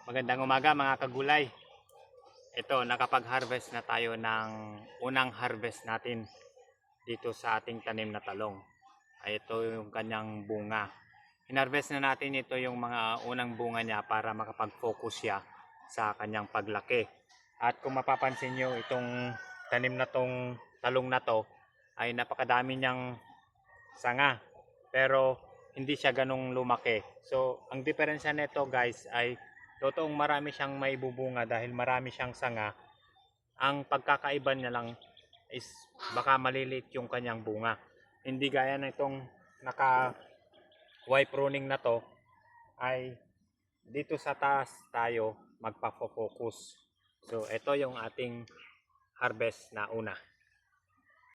Magandang umaga mga kagulay. Ito, nakapag-harvest na tayo ng unang harvest natin dito sa ating tanim na talong. Ito yung kanyang bunga. Hinarvest na natin ito yung mga unang bunga niya para makapag-focus siya sa kanyang paglaki. At kung mapapansin nyo, itong tanim na tong talong na to ay napakadami niyang sanga. Pero hindi siya ganong lumaki. So, ang diferensya nito guys ay totoong marami siyang maibubunga dahil marami siyang sanga. Ang pagkakaiba niya lang is baka maliliit yung kanyang bunga. Hindi gaya na itong naka Y pruning na to ay dito sa taas tayo magpa-focus. So, ito yung ating harvest na una.